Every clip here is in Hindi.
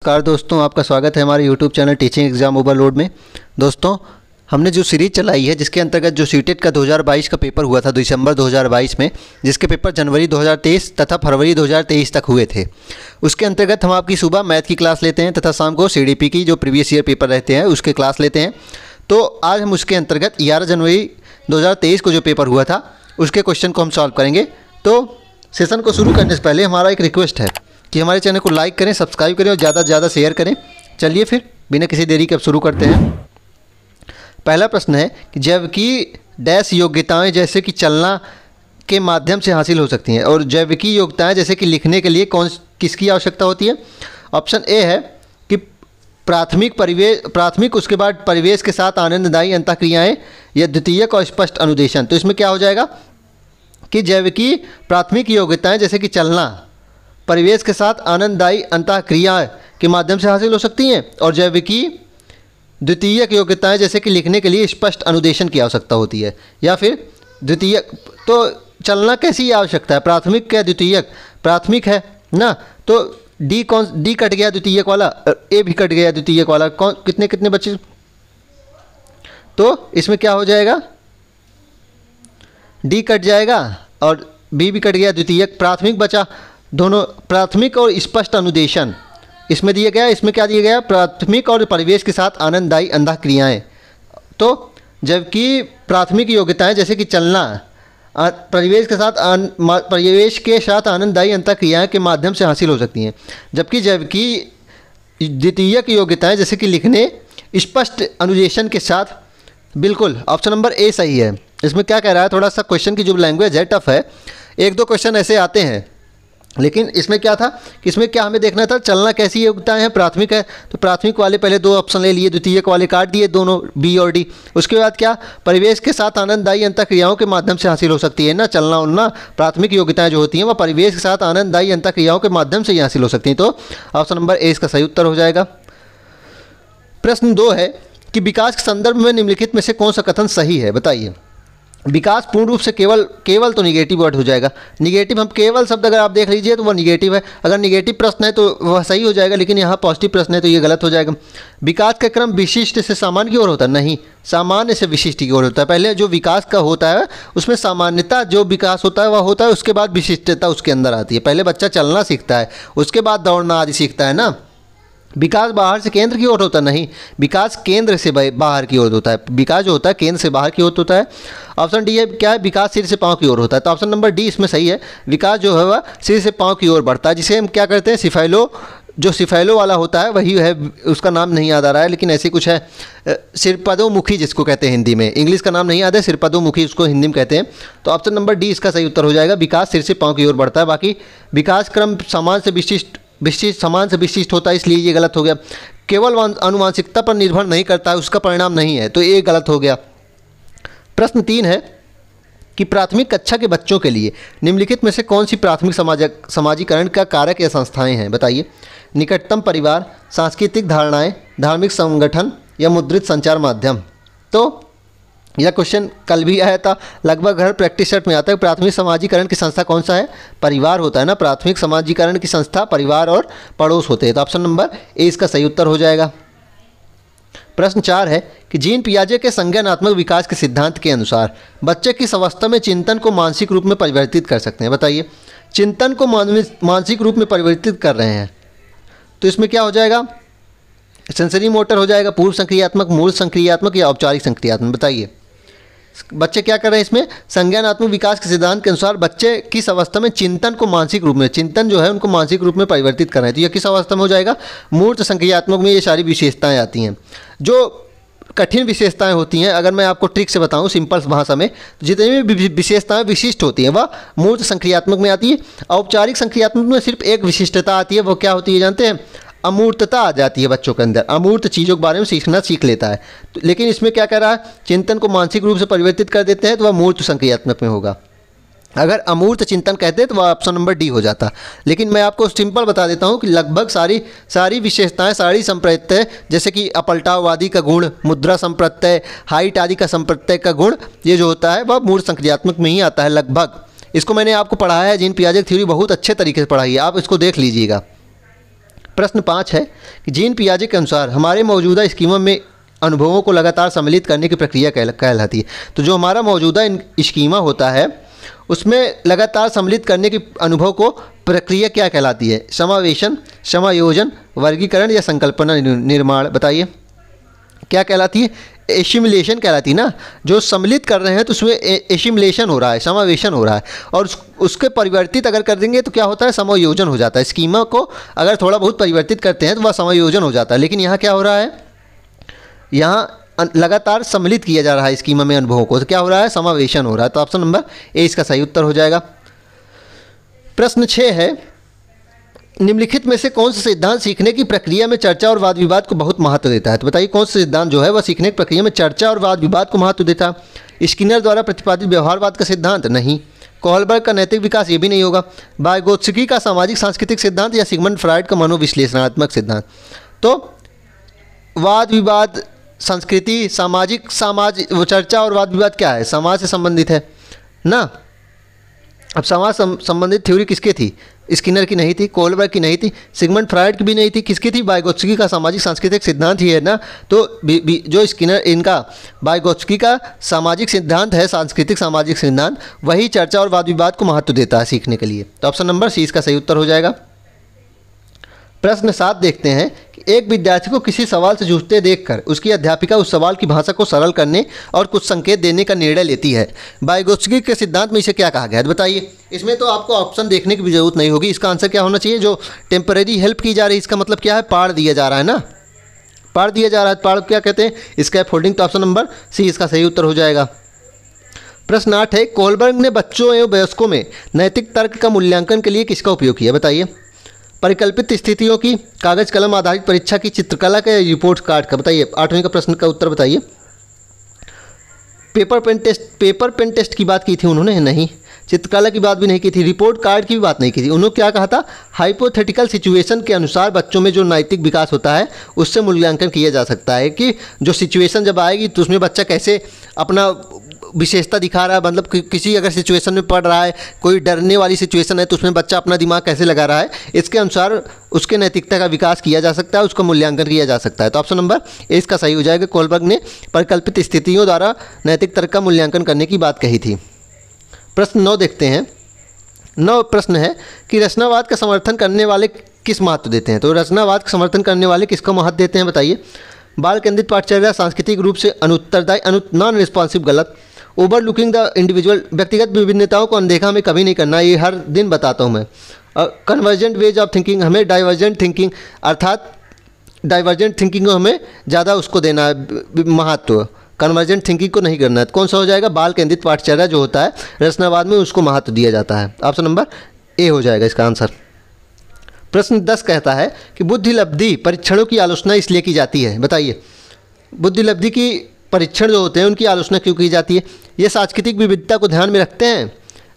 नमस्कार दोस्तों, आपका स्वागत है हमारे YouTube channel teaching exam overload में। दोस्तों, हमने जो सीरीज़ चलाई है जिसके अंतर्गत जो सीटेट का 2022 का पेपर हुआ था दिसंबर 2022 में, जिसके पेपर जनवरी 2023 तथा फरवरी 2023 तक हुए थे, उसके अंतर्गत हम आपकी सुबह मैथ की क्लास लेते हैं तथा शाम को CDP की जो प्रीवियस ईयर पेपर रहते हैं उसके क्लास लेते हैं। तो आज हम उसके अंतर्गत 11 जनवरी 2023 को जो पेपर हुआ था उसके क्वेश्चन को हम सॉल्व करेंगे। तो सेशन को शुरू करने से पहले हमारा एक रिक्वेस्ट है कि हमारे चैनल को लाइक करें, सब्सक्राइब करें और ज़्यादा से ज़्यादा शेयर करें। चलिए फिर बिना किसी देरी के अब शुरू करते हैं। पहला प्रश्न है कि जैविकी डैश योग्यताएं जैसे कि चलना के माध्यम से हासिल हो सकती हैं, और जैविकी योग्यताएं जैसे कि लिखने के लिए किसकी आवश्यकता होती है। ऑप्शन ए है कि प्राथमिक उसके बाद परिवेश के साथ आनंददायी अंतःक्रियाएँ या द्वितीयक और स्पष्ट अनुदेशन। तो इसमें क्या हो जाएगा कि जैविकी प्राथमिक योग्यताएं जैसे कि चलना परिवेश के साथ आनंददायी अंतःक्रिया के माध्यम से हासिल हो सकती हैं, और जैविकी द्वितीयक योग्यताएं जैसे कि लिखने के लिए स्पष्ट अनुदेशन की आवश्यकता होती है। या फिर द्वितीयक, तो चलना कैसी आवश्यकता है, प्राथमिक क्या द्वितीयक? प्राथमिक है ना, तो डी कट गया द्वितीयक वाला, ए भी कट गया द्वितीयक वाला, कितने कितने बच्चे? तो इसमें क्या हो जाएगा, डी कट जाएगा और बी भी कट गया, द्वितीयक प्राथमिक बचा। दोनों प्राथमिक और स्पष्ट अनुदेशन इसमें दिया गया। इसमें क्या दिया गया, प्राथमिक और परिवेश के साथ आनंददायी अंतःक्रियाएं। तो जबकि प्राथमिक योग्यताएं जैसे कि चलना परिवेश के साथ आनंददायी अंतःक्रियाएं के माध्यम से हासिल हो सकती हैं, जबकि द्वितीयक योग्यताएं जैसे कि लिखने स्पष्ट अनुदेशन के साथ। बिल्कुल ऑप्शन नंबर ए सही है। इसमें क्या कह रहा है, थोड़ा सा क्वेश्चन की जो लैंग्वेज है टफ है, एक दो क्वेश्चन ऐसे आते हैं, लेकिन इसमें क्या था कि इसमें क्या हमें देखना था, चलना कैसी योग्यताएं हैं, प्राथमिक है तो प्राथमिक वाले पहले दो ऑप्शन ले लिए, द्वितीयक वाले काट दिए दोनों बी और डी। उसके बाद क्या, परिवेश के साथ आनंददायी अंतःक्रियाओं के माध्यम से हासिल हो सकती है ना, चलना उड़ना प्राथमिक योग्यताएं जो होती हैं वह परिवेश के साथ आनंददायी अंतःक्रियाओं के माध्यम से ही हासिल हो सकती हैं। तो ऑप्शन नंबर ए इसका सही उत्तर हो जाएगा। प्रश्न 2 है कि विकास के संदर्भ में निम्नलिखित में से कौन सा कथन सही है, बताइए। विकास पूर्ण रूप से केवल तो निगेटिव वर्ड हो जाएगा। निगेटिव, हम केवल शब्द अगर आप देख लीजिए तो वह निगेटिव है। अगर निगेटिव प्रश्न है तो वह सही हो जाएगा, लेकिन यहाँ पॉजिटिव प्रश्न है तो ये गलत हो जाएगा। विकास का क्रम विशिष्ट से सामान्य की ओर होता है, नहीं, सामान्य से विशिष्ट की ओर होता है। पहले जो विकास का होता है उसमें सामान्यता जो विकास होता है वह होता है, उसके बाद विशिष्टता उसके अंदर आती है। पहले बच्चा चलना सीखता है, उसके बाद दौड़ना आदि सीखता है ना। विकास बाहर से केंद्र की ओर होता नहीं, विकास केंद्र से बाहर की ओर होता है। विकास जो होता है केंद्र से बाहर की ओर होता है। ऑप्शन डी है क्या है, विकास सिर से पांव की ओर होता है। तो ऑप्शन नंबर डी इसमें सही है। विकास जो है वह सिर से पांव की ओर बढ़ता है, जिसे हम क्या करते हैं, सिफैलो वाला होता है वही है, उसका नाम नहीं याद आ रहा है, लेकिन ऐसे कुछ है, सिरपदोमुखी जिसको कहते हैं हिंदी में, इंग्लिश का नाम नहीं याद है, सिरपदोमुखी उसको हिंदी में कहते हैं। तो ऑप्शन नंबर डी इसका सही उत्तर हो जाएगा, विकास सिर से पांव की ओर बढ़ता है। बाकी विकास क्रम समान से विशिष्ट होता है, इसलिए ये गलत हो गया। केवल आनुवांशिकता पर निर्भर नहीं करता है, उसका परिणाम नहीं है, तो ये गलत हो गया। प्रश्न 3 है कि प्राथमिक कक्षा के बच्चों के लिए निम्नलिखित में से कौन सी प्राथमिक समाजीकरण का कारक या संस्थाएं हैं, बताइए। निकटतम परिवार, सांस्कृतिक धारणाएं, धार्मिक संगठन या मुद्रित संचार माध्यम। तो यह क्वेश्चन कल भी आया था, लगभग हर प्रैक्टिस सेट में आता है। प्राथमिक समाजीकरण की संस्था कौन सा है, परिवार होता है ना। प्राथमिक समाजीकरण की संस्था परिवार और पड़ोस होते हैं। तो ऑप्शन नंबर ए इसका सही उत्तर हो जाएगा। प्रश्न 4 है कि जीन पियाजे के संज्ञानात्मक विकास के सिद्धांत के अनुसार बच्चे किस अवस्था में चिंतन को मानसिक रूप में परिवर्तित कर सकते हैं, बताइए। चिंतन को मानसिक रूप में परिवर्तित कर रहे हैं, तो इसमें क्या हो जाएगा, सेंसरी मोटर हो जाएगा, पूर्व संक्रियात्मक, मूल संक्रियात्मक या औपचारिक संक्रियात्मक, बताइए। बच्चे क्या कर रहे हैं इसमें, संज्ञानात्मक विकास के सिद्धांत के अनुसार बच्चे किस अवस्था में चिंतन को मानसिक रूप में, चिंतन जो है उनको मानसिक रूप में परिवर्तित कर रहे हैं। तो यह किस अवस्था में हो जाएगा, मूर्त संक्रियात्मक में ये सारी विशेषताएं आती हैं। जो कठिन विशेषताएं होती हैं, अगर मैं आपको ट्रिक से बताऊं सिंपल भाषा में, तो जितनी भी विशेषताएं विशिष्ट होती हैं वह मूर्त संक्रियात्मक में आती है। औपचारिक संक्रियात्मक में सिर्फ एक विशिष्टता आती है, वो क्या होती है जानते हैं, अमूर्तता आ जाती है बच्चों के अंदर, अमूर्त चीज़ों के बारे में सीख लेता है। तो लेकिन इसमें क्या कह रहा है, चिंतन को मानसिक रूप से परिवर्तित कर देते हैं तो वह मूर्त संक्रियात्मक में होगा। अगर अमूर्त चिंतन कहते तो वह ऑप्शन नंबर डी हो जाता। लेकिन मैं आपको सिंपल बता देता हूँ कि लगभग सारी विशेषताएं, सारी संप्रत्यय, जैसे कि अपलटाववादी का गुण, मुद्रा संप्रत्यय, हाइट आदि का संप्रत्यय का गुण, ये जो होता है वह मूर्त संक्रियात्मक में ही आता है लगभग। इसको मैंने आपको पढ़ाया है, जीन पियाजे की थ्योरी बहुत अच्छे तरीके से पढ़ाई है, आप इसको देख लीजिएगा। प्रश्न 5 है कि जीन पियाजे के अनुसार हमारे मौजूदा स्कीमों में अनुभवों को लगातार सम्मिलित करने की प्रक्रिया कहलाती है। तो जो हमारा मौजूदा स्कीमा होता है उसमें लगातार सम्मिलित करने के अनुभव को प्रक्रिया क्या कहलाती है? समावेशन, समायोजन, वर्गीकरण या संकल्पना निर्माण? बताइए क्या कहलाती है? एसिमुलेशन कहलाती है ना। जो सम्मिलित कर रहे हैं तो उसमें एसिमुलेशन हो रहा है, समावेशन हो रहा है, और उसके परिवर्तित अगर कर देंगे तो क्या होता है? समायोजन हो जाता है। स्कीमा को अगर थोड़ा बहुत परिवर्तित करते हैं तो वह समायोजन हो जाता है। लेकिन यहाँ क्या हो रहा है? यहाँ लगातार सम्मिलित किया जा रहा है स्कीमा में अनुभवों को, तो क्या हो रहा है? समावेशन हो रहा है। तो ऑप्शन नंबर ए इसका सही उत्तर हो जाएगा। प्रश्न 6 है, निम्नलिखित में से कौन सा सिद्धांत सीखने की प्रक्रिया में चर्चा और वाद विवाद को बहुत महत्व देता है? तो बताइए कौन सा सिद्धांत जो है वह सीखने की प्रक्रिया में चर्चा और वाद विवाद को महत्व देता है? स्किनर द्वारा प्रतिपादित व्यवहारवाद का सिद्धांत? नहीं। कोहलबर्ग का नैतिक विकास? ये भी नहीं होगा। वाइगोत्स्की का सामाजिक सांस्कृतिक सिद्धांत या सिगमंड फ्राइड का मनोविश्लेषणात्मक सिद्धांत? तो वाद विवाद, संस्कृति, वो चर्चा और वाद विवाद क्या है? समाज से संबंधित है ना। अब समाज संबंधित थ्योरी किसकी थी? स्किनर की नहीं थी, कोहलबर्ग की नहीं थी, सिगमंड फ्राइड की भी नहीं थी, किसकी थी? वाइगोत्स्की का सामाजिक सांस्कृतिक सिद्धांत ही है ना। तो जो स्किनर, इनका वाइगोत्स्की का सामाजिक सिद्धांत है, सांस्कृतिक सामाजिक सिद्धांत, वही चर्चा और वाद विवाद को महत्व देता है सीखने के लिए। तो ऑप्शन नंबर सी इसका सही उत्तर हो जाएगा। प्रश्न 7 देखते हैं कि एक विद्यार्थी को किसी सवाल से जूझते देखकर उसकी अध्यापिका उस सवाल की भाषा को सरल करने और कुछ संकेत देने का निर्णय लेती है। वाइगोत्स्की के सिद्धांत में इसे क्या कहा गया है? बताइए। इसमें तो आपको ऑप्शन देखने की भी जरूरत नहीं होगी। इसका आंसर क्या होना चाहिए? जो टेम्परेरी हेल्प की जा रही है, इसका मतलब क्या है? पाड़ दिया जा रहा है ना, पाड़ दिया जा रहा है। पाड़ क्या कहते हैं? स्कैप फोल्डिंग। तो ऑप्शन नंबर सी इसका सही उत्तर हो जाएगा। प्रश्न 8 है, कोहलबर्ग ने बच्चों एवं वयस्कों में नैतिक तर्क का मूल्यांकन के लिए किसका उपयोग किया? बताइए। परिकल्पित स्थितियों की, कागज कलम आधारित परीक्षा की, चित्रकला का या रिपोर्ट कार्ड का? बताइए। 8वीं का प्रश्न का उत्तर बताइए। पेपर पेन टेस्ट की बात की थी उन्होंने? नहीं। चित्रकला की बात भी नहीं की थी, रिपोर्ट कार्ड की भी बात नहीं की थी। उन्होंने क्या कहा था? हाइपोथेटिकल सिचुएशन के अनुसार बच्चों में जो नैतिक विकास होता है उससे मूल्यांकन किया जा सकता है कि जो सिचुएशन जब आएगी तो उसमें बच्चा कैसे अपना विशेषता दिखा रहा है। मतलब किसी अगर सिचुएशन में पढ़ रहा है, कोई डरने वाली सिचुएशन है, तो उसमें बच्चा अपना दिमाग कैसे लगा रहा है, इसके अनुसार उसके नैतिकता का विकास किया जा सकता है, उसका मूल्यांकन किया जा सकता है। तो ऑप्शन नंबर ए इसका सही हो जाएगा। कोहलबर्ग ने परिकल्पित स्थितियों द्वारा नैतिक तर्क का मूल्यांकन करने की बात कही थी। प्रश्न 9 देखते हैं। 9 प्रश्न है कि रचनावाद का समर्थन करने वाले किस महत्व देते हैं? तो रचनावाद का समर्थन करने वाले किसका महत्व देते हैं? बताइए। बाल केंद्रित पाठचर्या, सांस्कृतिक रूप से अनुत्तरदायी, नॉन रिस्पॉन्सिव, गलत। ओवर लुकिंग द इंडिविजुअल, व्यक्तिगत विभिन्नताओं को अनदेखा हमें कभी नहीं करना, ये हर दिन बताता हूँ मैं। कन्वर्जेंट वेज ऑफ थिंकिंग, हमें डाइवर्जेंट थिंकिंग, अर्थात डाइवर्जेंट थिंकिंग को हमें ज़्यादा उसको देना है महत्व, कन्वर्जेंट थिंकिंग को नहीं करना है। कौन सा हो जाएगा? बाल केंद्रित पाठचर्या जो होता है रचनावाद में, उसको महत्व दिया जाता है। ऑप्शन नंबर ए हो जाएगा इसका आंसर। प्रश्न 10 कहता है कि बुद्धिलब्धि परीक्षणों की आलोचना इसलिए की जाती है? बताइए। बुद्धिलब्धि की परीक्षण जो होते हैं उनकी आलोचना क्यों की जाती है? ये सांस्कृतिक विविधता को ध्यान में रखते हैं,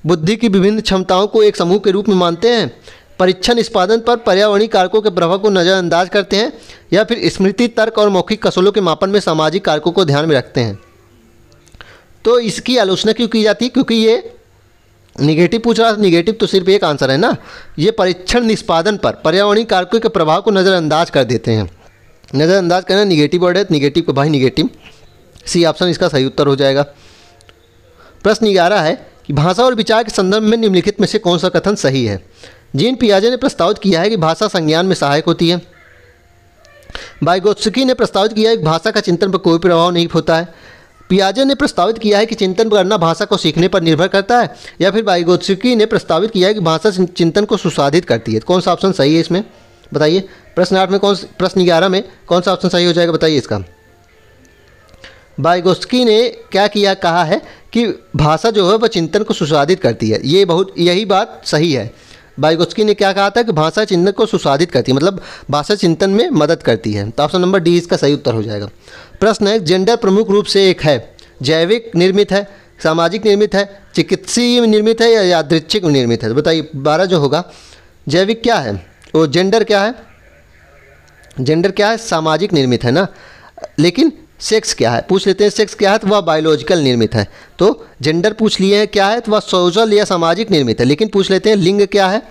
बुद्धि की विभिन्न क्षमताओं को एक समूह के रूप में मानते हैं, परीक्षण निष्पादन पर पर्यावरणीय कारकों के प्रभाव को नज़रअंदाज करते हैं, या फिर स्मृति, तर्क और मौखिक कौशलों के मापन में सामाजिक कारकों को ध्यान में रखते हैं। तो इसकी आलोचना क्यों की जाती है? क्योंकि ये निगेटिव पूछ रहा है। निगेटिव तो सिर्फ एक आंसर है ना। ये परीक्षण निष्पादन पर पर्यावरणीय कारकों के प्रभाव को नज़रअंदाज कर देते हैं। नज़रअंदाज करना निगेटिव वर्ड है, निगेटिव को भाई निगेटिव। सी ऑप्शन इसका सही उत्तर हो जाएगा। प्रश्न 11 है कि भाषा और विचार के संदर्भ में निम्नलिखित में से कौन सा कथन सही है? जीन पियाजे ने प्रस्तावित किया है कि भाषा संज्ञान में सहायक होती है। वाइगोत्स्की ने प्रस्तावित किया है कि भाषा का चिंतन पर कोई प्रभाव नहीं होता है। पियाजे ने प्रस्तावित किया है कि चिंतन करना भाषा को सीखने पर निर्भर करता है, या फिर वाइगोत्स्की ने प्रस्तावित किया है कि भाषा चिंतन को सुसाधित करती है। कौन सा ऑप्शन सही है इसमें? बताइए। प्रश्न 8 में प्रश्न 11 में कौन सा ऑप्शन सही हो जाएगा? बताइए इसका। वाइगोत्स्की ने क्या किया, कहा है कि भाषा जो है वह चिंतन को सुसाधित करती है। यही बात सही है। वाइगोत्स्की ने क्या कहा था कि भाषा चिंतन को सुसाधित करती है, मतलब भाषा चिंतन में मदद करती है। तो ऑप्शन नंबर डी इसका सही उत्तर हो जाएगा। प्रश्न है, जेंडर प्रमुख रूप से एक है, जैविक निर्मित है, सामाजिक निर्मित है, चिकित्सीय निर्मित है, या यादृच्छिक निर्मित है? तो बताइए। 12 जो होगा, जैविक क्या है, वो जेंडर क्या है? जेंडर क्या है? सामाजिक निर्मित है ना। लेकिन सेक्स क्या है? पूछ लेते हैं सेक्स क्या है, तो वह बायोलॉजिकल निर्मित है। तो जेंडर पूछ लिए हैं क्या है, तो वह सोशल या सामाजिक निर्मित है। लेकिन पूछ लेते हैं लिंग क्या है,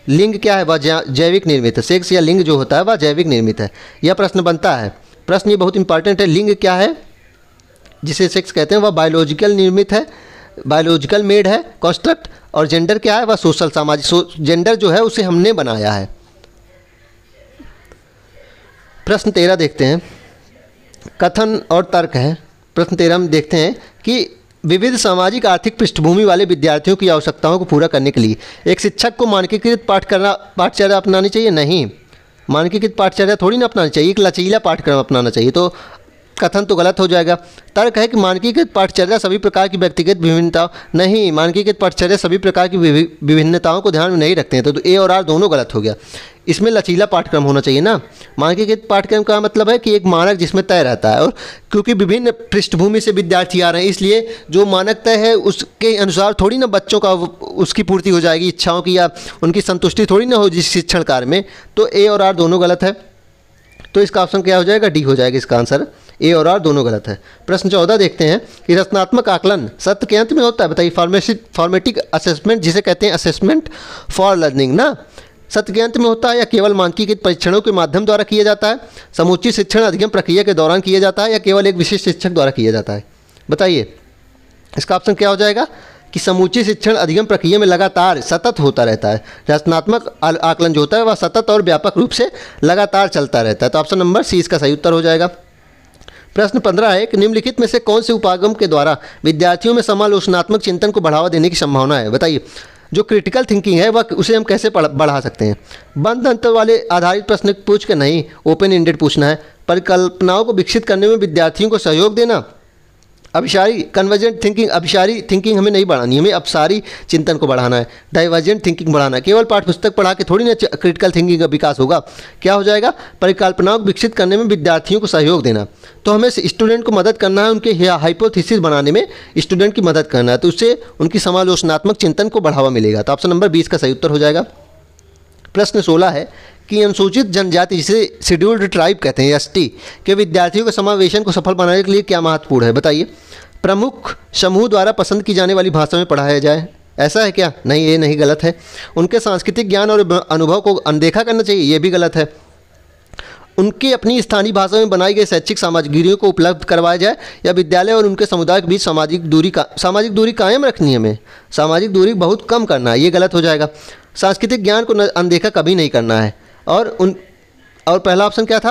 लिंग क्या है, वह जैविक निर्मित है। सेक्स या लिंग जो होता है वह जैविक निर्मित है। यह प्रश्न बनता है। प्रश्न ये बहुत इंपॉर्टेंट है। लिंग क्या है जिसे सेक्स कहते हैं, वह बायोलॉजिकल निर्मित है, बायोलॉजिकल मेड है, कंस्ट्रक्ट। और जेंडर क्या है, वह सोशल सामाजिक। जेंडर जो है उसे हमने बनाया है। प्रश्न 13 देखते हैं, कथन और तर्क है। प्रश्न 13 में देखते हैं कि विविध सामाजिक आर्थिक पृष्ठभूमि वाले विद्यार्थियों की आवश्यकताओं को पूरा करने के लिए एक शिक्षक को मानकीकृत पाठचर्या अपनानी चाहिए। नहीं, मानकीकृत पाठचर्या थोड़ी ना अपनानी चाहिए, एक लचीला पाठ्यक्रम अपनाना चाहिए। तो कथन तो गलत हो जाएगा। तर्क है कि मानकीकृत पाठचर्या सभी प्रकार की व्यक्तिगत विभिन्नता, नहीं, मानकीकृत पाठचर्या सभी प्रकार की विभिन्नताओं को ध्यान में नहीं रखते हैं। तो ए और आर दोनों गलत हो गया। इसमें लचीला पाठ्यक्रम होना चाहिए ना। मानकीकृत पाठ्यक्रम का मतलब है कि एक मानक जिसमें तय रहता है, और क्योंकि विभिन्न पृष्ठभूमि से विद्यार्थी आ रहे हैं इसलिए जो मानक तय है उसके अनुसार थोड़ी ना बच्चों का उसकी पूर्ति हो जाएगी, इच्छाओं की या उनकी संतुष्टि थोड़ी ना हो जिस शिक्षण कार्य में। तो ए और आर दोनों गलत है। तो इसका ऑप्शन क्या हो जाएगा, डी हो जाएगा इसका आंसर। ए और आर दोनों गलत है। प्रश्न 14 देखते हैं कि रचनात्मक आकलन सत्र के अंत में होता है। बताइए, फॉर्मेटिव असेसमेंट जिसे कहते हैं असेसमेंट फॉर लर्निंग ना, सत्र के अंत में होता है या केवल मानकीकृत परीक्षणों के माध्यम द्वारा किया जाता है? समुचित शिक्षण अधिगम प्रक्रिया के दौरान किया जाता है या केवल एक विशिष्ट शिक्षक द्वारा किया जाता है? बताइए, इसका ऑप्शन क्या हो जाएगा कि समूची शिक्षण अधिगम प्रक्रिया में लगातार सतत होता रहता है। रचनात्मक आकलन जो होता है वह सतत और व्यापक रूप से लगातार चलता रहता है। तो ऑप्शन नंबर सी इसका सही उत्तर हो जाएगा। प्रश्न 15 है कि निम्नलिखित में से कौन से उपागम के द्वारा विद्यार्थियों में समालोचनात्मक चिंतन को बढ़ावा देने की संभावना है? बताइए, जो क्रिटिकल थिंकिंग है वह उसे हम कैसे बढ़ा सकते हैं? बंद अंतर वाले आधारित प्रश्न पूछ के नहीं, ओपन एंडेड पूछना है। परिकल्पनाओं को विकसित करने में विद्यार्थियों को सहयोग देना। अभिसारी कन्वर्जेंट थिंकिंग, अभिसारी थिंकिंग हमें नहीं बढ़ानी, हमें अपसारी चिंतन को बढ़ाना है। डाइवर्जेंट थिंकिंग बढ़ाना है। केवल पाठ्यपुस्तक पढ़ा के थोड़ी ना क्रिटिकल थिंकिंग का विकास होगा। क्या हो जाएगा, परिकल्पनाओं को विकसित करने में विद्यार्थियों को सहयोग देना। तो हमें स्टूडेंट को मदद करना है, उनके हाइपोथेसिस बनाने में स्टूडेंट की मदद करना है, तो उससे उनकी समालोचनात्मक चिंतन को बढ़ावा मिलेगा। तो ऑप्शन नंबर 20 का सही उत्तर हो जाएगा। प्रश्न 16 है कि अनुसूचित जनजाति जिसे शेड्यूल्ड ट्राइब कहते हैं एसटी के विद्यार्थियों के समावेशन को सफल बनाने के लिए क्या महत्वपूर्ण है? बताइए, प्रमुख समूह द्वारा पसंद की जाने वाली भाषा में पढ़ाया जाए, ऐसा है क्या? नहीं, ये नहीं, गलत है। उनके सांस्कृतिक ज्ञान और अनुभव को अनदेखा करना चाहिए, ये भी गलत है। उनकी अपनी स्थानीय भाषा में बनाई गई शैक्षिक सामग्रियों को उपलब्ध करवाया जाए या विद्यालय और उनके समुदाय के बीच सामाजिक दूरी कायम रखनी है, हमें सामाजिक दूरी बहुत कम करना है, ये गलत हो जाएगा। सांस्कृतिक ज्ञान को अनदेखा कभी नहीं करना है। और पहला ऑप्शन क्या था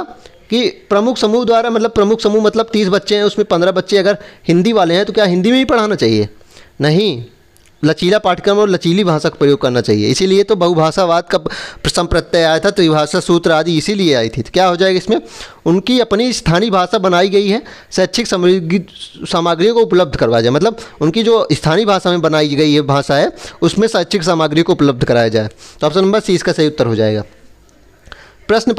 कि प्रमुख समूह द्वारा, मतलब प्रमुख समूह मतलब 30 बच्चे हैं, उसमें 15 बच्चे अगर हिंदी वाले हैं तो क्या हिंदी में ही पढ़ाना चाहिए? नहीं, लचीला पाठ्यक्रम और लचीली भाषा का प्रयोग करना चाहिए। इसीलिए तो बहुभाषावाद का संप्रत्यय आया था, त्रिभाषा सूत्र आदि इसीलिए आई थी। तो क्या हो जाएगा इसमें, उनकी अपनी स्थानीय भाषा बनाई गई है, शैक्षिक सामग्रियों को उपलब्ध करवाया जाए, मतलब उनकी जो स्थानीय भाषा में बनाई गई है भाषा है उसमें शैक्षिक सामग्री को उपलब्ध कराया जाए। तो ऑप्शन नंबर सी इसका सही उत्तर हो जाएगा। प्रश्न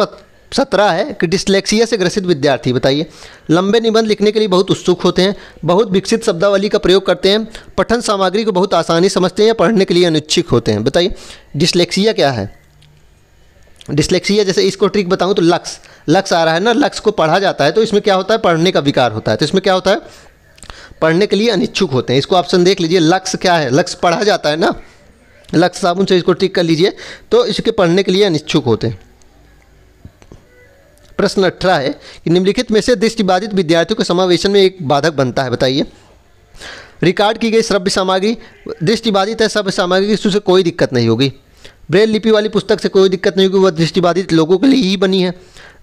17 है कि डिस्लेक्सिया से ग्रसित विद्यार्थी, बताइए, लंबे निबंध लिखने के लिए बहुत उत्सुक होते हैं, बहुत विकसित शब्दावली का प्रयोग करते हैं, पठन सामग्री को बहुत आसानी समझते हैं या पढ़ने के लिए अनिच्छुक होते हैं? बताइए, डिस्लेक्सिया क्या है? डिस्लेक्सिया जैसे इसको ट्रिक बताऊं तो लक्ष्य आ रहा है ना, लक्ष्य को पढ़ा जाता है तो इसमें क्या होता है, पढ़ने का विकार होता है। तो इसमें क्या होता है, पढ़ने के लिए अनिच्छुक होते हैं। इसको ऑप्शन देख लीजिए, लक्ष्य क्या है, लक्ष्य पढ़ा जाता है ना, लक्ष्य साबुन से इसको टिक कर लीजिए, तो इसके पढ़ने के लिए अनिच्छुक होते हैं। प्रश्न 18 है कि निम्नलिखित में से दृष्टिबाधित विद्यार्थियों के समावेशन में एक बाधक बनता है? बताइए, रिकॉर्ड की गई श्रव्य सामग्री दृष्टिबाधित है, श्रव्य सामग्री से कोई दिक्कत नहीं होगी। ब्रेल लिपि वाली पुस्तक से कोई दिक्कत नहीं होगी, वह दृष्टिबाधित लोगों के लिए ही बनी है।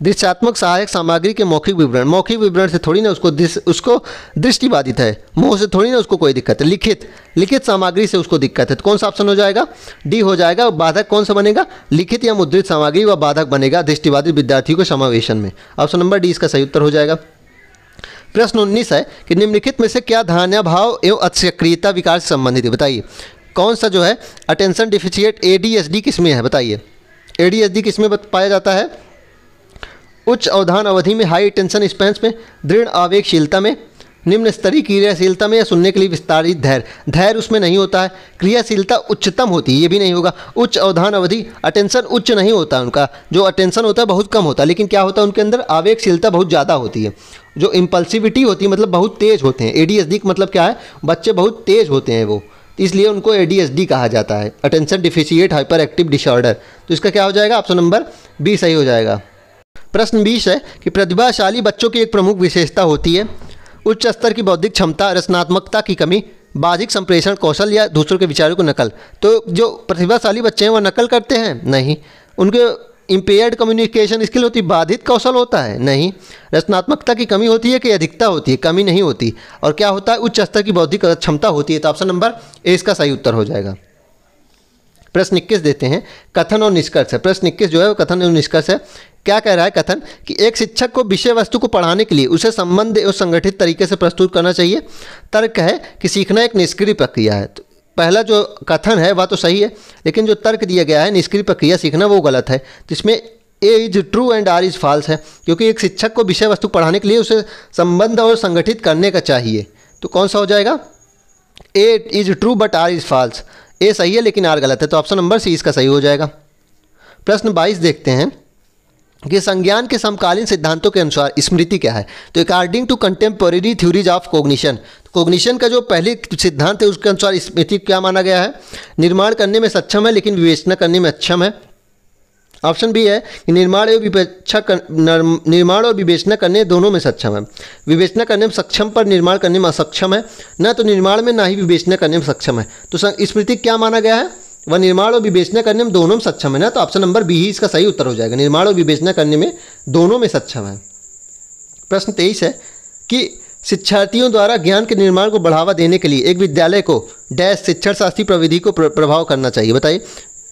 दृश्यात्मक सहायक सामग्री के मौखिक विवरण से थोड़ी ना उसको दृष्टिबाधित है, मुँह से थोड़ी ना उसको कोई दिक्कत है। लिखित सामग्री से उसको दिक्कत है। तो कौन सा ऑप्शन हो जाएगा, डी हो जाएगा। बाधक कौन सा बनेगा, लिखित या मुद्रित सामग्री व बाधक बनेगा दृष्टिबाधित विद्यार्थियों के समावेशन में। ऑप्शन नंबर डी इसका सही उत्तर हो जाएगा। प्रश्न 19 है कि निम्नलिखित में से क्या ध्यानाभाव एवं अतिसक्रियता विकार से संबंधित है? बताइए, कौन सा जो है अटेंशन डिफिशिएट ADHD किसमें है? बताइए, ADHD किसमें पाया जाता है? उच्च अवधान अवधि में, हाई अटेंशन स्पैन्स में, दृढ़ आवेगशीलता में, निम्न स्तरीय क्रियाशीलता में या सुनने के लिए विस्तारित धैर्य उसमें नहीं होता है। क्रियाशीलता उच्चतम होती है, ये भी नहीं होगा। उच्च अवधान अवधि, अटेंशन उच्च नहीं होता है उनका, जो अटेंशन होता है बहुत कम होता है, लेकिन क्या होता है उनके अंदर आवेगशीलता बहुत ज़्यादा होती है। जो इम्पल्सिविटी होती है मतलब बहुत तेज़ होते हैं। ADHD का मतलब क्या है, बच्चे बहुत तेज़ होते हैं वो, इसलिए उनको ADHD कहा जाता है, attention deficit hyper active disorder. तो इसका क्या हो जाएगा, ऑप्शन नंबर बी सही हो जाएगा। प्रश्न 20 है कि प्रतिभाशाली बच्चों की एक प्रमुख विशेषता होती है उच्च स्तर की बौद्धिक क्षमता, रचनात्मकता की कमी, बाधिक संप्रेषण कौशल या दूसरों के विचारों को नकल। तो जो प्रतिभाशाली बच्चे हैं वो नकल करते हैं? नहीं। उनके इम्पेयर्ड कम्युनिकेशन स्किल होती है, बाधित कौशल होता है? नहीं। रचनात्मकता की कमी होती है कि अधिकता होती है? कमी नहीं होती। और क्या होता है, उच्च स्तर की बौद्धिक क्षमता होती है। तो ऑप्शन नंबर ए इसका सही उत्तर हो जाएगा। प्रश्न 21 देते हैं, कथन और निष्कर्ष है। प्रश्न 21 जो है वो कथन और निष्कर्ष है। क्या कह रहा है कथन कि एक शिक्षक को विषय वस्तु को पढ़ाने के लिए उसे संबंध और संगठित तरीके से प्रस्तुत करना चाहिए। तर्क है कि सीखना एक निष्क्रिय प्रक्रिया है। तो पहला जो कथन है वह तो सही है, लेकिन जो तर्क दिया गया है निष्क्रिय प्रक्रिया सीखना वो गलत है। तो इसमें A is true and R is false है, क्योंकि एक शिक्षक को विषय वस्तु पढ़ाने के लिए उसे संबंध और संगठित करने का चाहिए। तो कौन सा हो जाएगा, A is true but R is false. A सही है लेकिन आर गलत है। तो ऑप्शन नंबर सी इसका सही हो जाएगा। प्रश्न 22 देखते हैं कि संज्ञान के समकालीन सिद्धांतों के अनुसार स्मृति क्या है। तो according to contemporary theories of cognition, cognition का जो पहले सिद्धांत है उसके अनुसार स्मृति क्या माना गया है, निर्माण करने में सक्षम है लेकिन विवेचना करने में अक्षम है। ऑप्शन बी है कि निर्माण और विवेचना करने दोनों में सक्षम है। विवेचना करने में सक्षम पर निर्माण करने में असक्षम है, न तो निर्माण में ना ही विवेचना करने में सक्षम है। तो स्मृति क्या माना गया है, वह निर्माण और विवेचना करने में दोनों में सक्षम है ना। तो ऑप्शन नंबर बी ही इसका सही उत्तर हो जाएगा, निर्माण और विवेचना करने में दोनों में सक्षम है। प्रश्न 23 है कि शिक्षार्थियों द्वारा ज्ञान के निर्माण को बढ़ावा देने के लिए एक विद्यालय को डैश शिक्षण शास्त्री प्रविधि को प्रभाव करना चाहिए। बताइए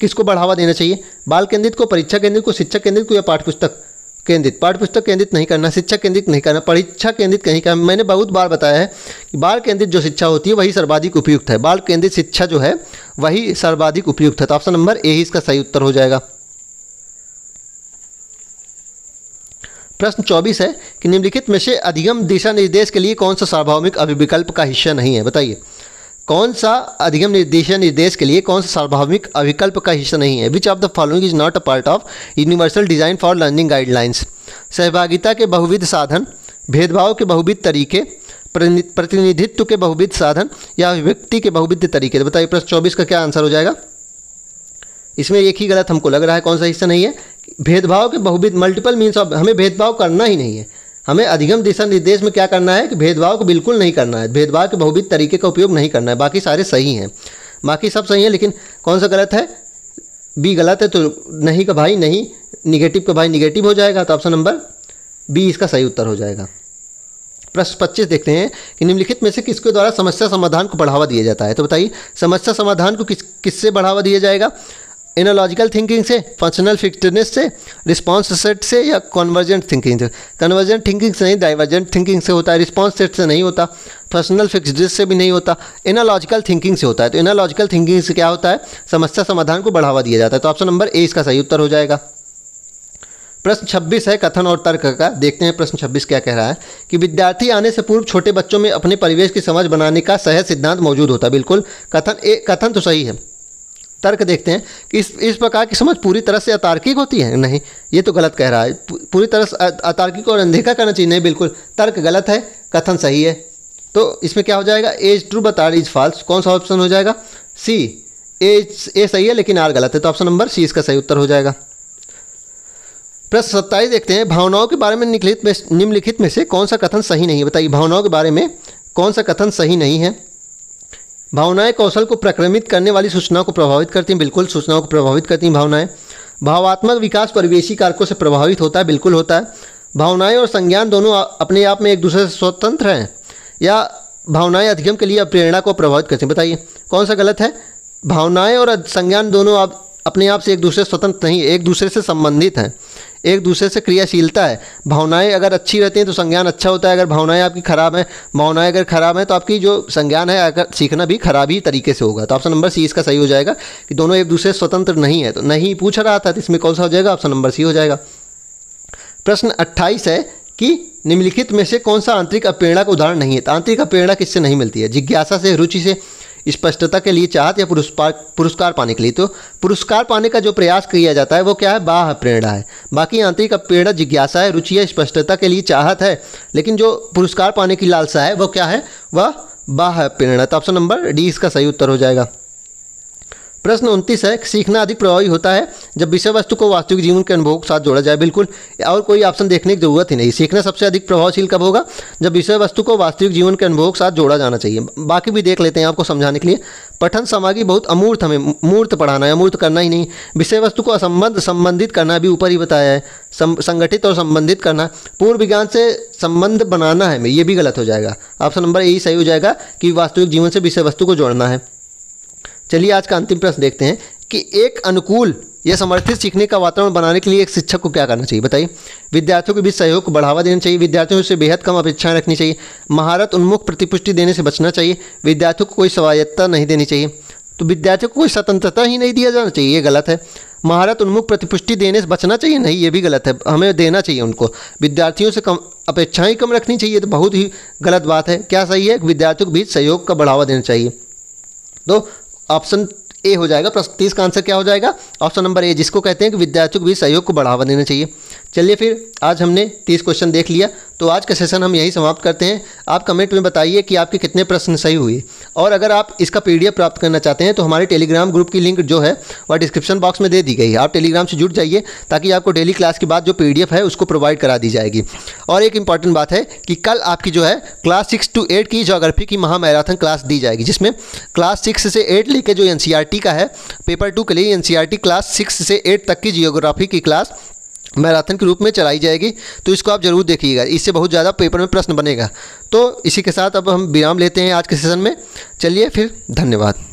किसको बढ़ावा देना चाहिए, बाल केंद्रित को, परीक्षा केंद्रित को, शिक्षक केंद्रित को या पाठ्यपुस्तक केंद्रित। पाठ्यपुस्तक केंद्रित नहीं करना, शिक्षक केंद्रित नहीं करना, परीक्षा केंद्रित कहीं करना। मैंने बहुत बार बताया है कि बाल केंद्रित जो शिक्षा होती है वही सर्वाधिक उपयुक्त है, बाल केंद्रित शिक्षा जो है वही सर्वाधिक उपयुक्त है। तो ऑप्शन नंबर ए ही इसका सही उत्तर हो जाएगा। प्रश्न 24 है कि निम्नलिखित में से अधिगम दिशा निर्देश के लिए कौन सा सार्वभौमिक अभिविकल्प का हिस्सा नहीं है। बताइए कौन सा अधिगम निर्देश के लिए कौन सा सार्वभौमिक अविकल्प का हिस्सा नहीं है। Which of the following is not a part of universal design for learning guidelines. सहभागिता के बहुविध साधन, भेदभाव के बहुविध तरीके, प्रतिनिधित्व के बहुविध साधन या अभिव्यक्ति के बहुविध तरीके। तो बताइए प्रश्न 24 का क्या आंसर हो जाएगा। इसमें एक ही गलत हमको लग रहा है, कौन सा हिस्सा नहीं है, भेदभाव के बहुविध, मल्टीपल मीन्स ऑफ, हमें भेदभाव करना ही नहीं है। हमें अधिगम दिशा निर्देश में क्या करना है कि भेदभाव को बिल्कुल नहीं करना है, भेदभाव के बहुविध तरीके का उपयोग नहीं करना है। बाकी सारे सही हैं, बाकी सब सही हैं, लेकिन कौन सा गलत है, बी गलत है। तो नहीं का भाई नहीं, निगेटिव का भाई निगेटिव हो जाएगा। तो ऑप्शन नंबर बी इसका सही उत्तर हो जाएगा। प्रश्न 25 देखते हैं कि निम्नलिखित में से किसके द्वारा समस्या समाधान को बढ़ावा दिया जाता है। तो बताइए समस्या समाधान को किससे बढ़ावा दिया जाएगा, एनालॉजिकल थिंकिंग से, फंक्शनल फिक्सडनेस से, रिस्पांस सेट से या कन्वर्जेंट थिंकिंग से। कन्वर्जेंट थिंकिंग से नहीं, डाइवर्जेंट थिंकिंग से होता है। रिस्पांस सेट से नहीं होता, फंक्शनल फिक्सडनेस से भी नहीं होता, एनालॉजिकल थिंकिंग से होता है। तो एनालॉजिकल थिंकिंग से क्या होता है, समस्या समाधान को बढ़ावा दिया जाता है। तो ऑप्शन नंबर ए इसका सही उत्तर हो जाएगा। प्रश्न 26 है कथन और तर्क का। देखते हैं प्रश्न 26 क्या कह रहा है कि विद्यार्थी आने से पूर्व छोटे बच्चों में अपने परिवेश की समझ बनाने का सहज सिद्धांत मौजूद होता है। बिल्कुल कथन तो सही है। तर्क देखते हैं कि इस प्रकार की समझ पूरी तरह से अतार्किक होती है। नहीं, ये तो गलत कह रहा है, पूरी तरह से अतार्किक और अनदेखा करना चाहिए। नहीं, बिल्कुल तर्क गलत है, कथन सही है। तो इसमें क्या हो जाएगा, A is true but R is false. कौन सा ऑप्शन हो जाएगा, सी। ए सही है लेकिन आर गलत है। तो ऑप्शन नंबर सी इसका सही उत्तर हो जाएगा। प्रश्न 27 देखते हैं, भावनाओं के बारे में निम्नलिखित में से कौन सा कथन सही नहीं है। बताइए भावनाओं के बारे में कौन सा कथन सही नहीं है। भावनाएं कौशल को प्रक्रमित करने वाली सूचनाओं को प्रभावित करती हैं। बिल्कुल सूचनाओं को प्रभावित करती हैं भावनाएं। भावात्मक विकास परिवेशी कारकों से प्रभावित होता है। बिल्कुल होता है। भावनाएं और संज्ञान दोनों अपने आप में एक दूसरे से स्वतंत्र हैं या भावनाएं अधिगम के लिए प्रेरणा को प्रभावित करती हैं। बताइए कौन सा गलत है, भावनाएं और संज्ञान दोनों अपने आप से एक दूसरे से स्वतंत्र नहीं, एक दूसरे से संबंधित हैं, एक दूसरे से क्रियाशीलता है। भावनाएं अगर अच्छी रहती हैं तो संज्ञान अच्छा होता है। अगर भावनाएं आपकी खराब हैं, भावनाएं अगर खराब हैं तो आपकी जो संज्ञान है अगर सीखना भी खराब ही तरीके से होगा। तो ऑप्शन नंबर सी इसका सही हो जाएगा कि दोनों एक दूसरे से स्वतंत्र नहीं है। तो नहीं पूछ रहा था, तो इसमें कौन सा हो जाएगा, ऑप्शन नंबर सी हो जाएगा। प्रश्न 28 है कि निम्नलिखित में से कौन सा आंतरिक अप्रेरणा का उदाहरण नहीं है। तो आंतरिक अप्रेरणा किससे नहीं मिलती है, जिज्ञासा से, रुचि से, स्पष्टता के लिए चाहत या पुरस्कार पाने के लिए। तो पुरस्कार पाने का जो प्रयास किया जाता है वो क्या है, बाह्य प्रेरणा है। बाकी आंतरिक प्रेरणा जिज्ञासा है, रुचि है, स्पष्टता के लिए चाहत है। लेकिन जो पुरस्कार पाने की लालसा है वो क्या है, वह बाह्य प्रेरणा। तो ऑप्शन नंबर डी इसका सही उत्तर हो जाएगा। प्रश्न 29 है, सीखना अधिक प्रभावी होता है जब विषय वस्तु को वास्तविक जीवन के अनुभव के साथ जोड़ा जाए। बिल्कुल, और कोई ऑप्शन देखने की जरूरत ही नहीं। सीखना सबसे अधिक प्रभावशील कब होगा? जब विषय वस्तु को वास्तविक जीवन के अनुभव के साथ जोड़ा जाना चाहिए। बाकी भी देख लेते हैं आपको समझाने के लिए। पठन सामग्री बहुत अमूर्त, हमें मूर्त पढ़ाना है, अमूर्त करना ही नहीं। विषय वस्तु को संबंधित करना भी ऊपर ही बताया है, संगठित और संबंधित करना। पूर्व विज्ञान से संबंध बनाना है, ये भी गलत हो जाएगा। ऑप्शन नंबर ए सही हो जाएगा कि वास्तविक जीवन से विषय वस्तु को जोड़ना है। चलिए आज का अंतिम प्रश्न देखते हैं कि एक अनुकूल या समर्थित सीखने का वातावरण बनाने के लिए एक शिक्षक को क्या करना चाहिए, बताइए। विद्यार्थियों के बीच सहयोग को बढ़ावा देना चाहिए, विद्यार्थियों से बेहद कम अपेक्षाएं रखनी चाहिए, महारत उन्मुख प्रतिपुष्टि देने से बचना चाहिए, विद्यार्थियों को कोई स्वायत्तता नहीं देनी चाहिए। तो विद्यार्थियों को कोई स्वतंत्रता ही नहीं दिया जाना चाहिए, ये गलत है। महारत उन्मुख प्रतिपुष्टि देने से बचना चाहिए, नहीं, ये भी गलत है। हमें देना चाहिए उनको। विद्यार्थियों से कम अपेक्षाएं कम रखनी चाहिए, तो बहुत ही गलत बात है। क्या सही है? विद्यार्थियों के बीच सहयोग का बढ़ावा देना चाहिए। तो ऑप्शन ए हो जाएगा। प्रश्न 30 का आंसर क्या हो जाएगा? ऑप्शन नंबर ए, जिसको कहते हैं कि विद्यार्थियों के बीच सहयोग को बढ़ावा देना चाहिए। चलिए फिर आज हमने 30 क्वेश्चन देख लिया, तो आज का सेशन हम यही समाप्त करते हैं। आप कमेंट में बताइए कि आपके कितने प्रश्न सही हुए, और अगर आप इसका PDF प्राप्त करना चाहते हैं तो हमारे टेलीग्राम ग्रुप की लिंक जो है वह डिस्क्रिप्शन बॉक्स में दे दी गई है। आप टेलीग्राम से जुड़ जाइए ताकि आपको डेली क्लास के बाद जो PDF है उसको प्रोवाइड करा दी जाएगी। और एक इंपॉर्टेंट बात है कि कल आपकी जो है क्लास 6 to 8 की ज्योग्राफी की महामैराथन क्लास दी जाएगी, जिसमें क्लास 6 से 8 लेके जो NCERT का है पेपर 2 के लिए NCERT क्लास 6 से 8 तक की जियोग्राफी की क्लास मैराथन के रूप में चलाई जाएगी। तो इसको आप जरूर देखिएगा, इससे बहुत ज़्यादा पेपर में प्रश्न बनेगा। तो इसी के साथ अब हम विराम लेते हैं आज के सेशन में। चलिए फिर, धन्यवाद।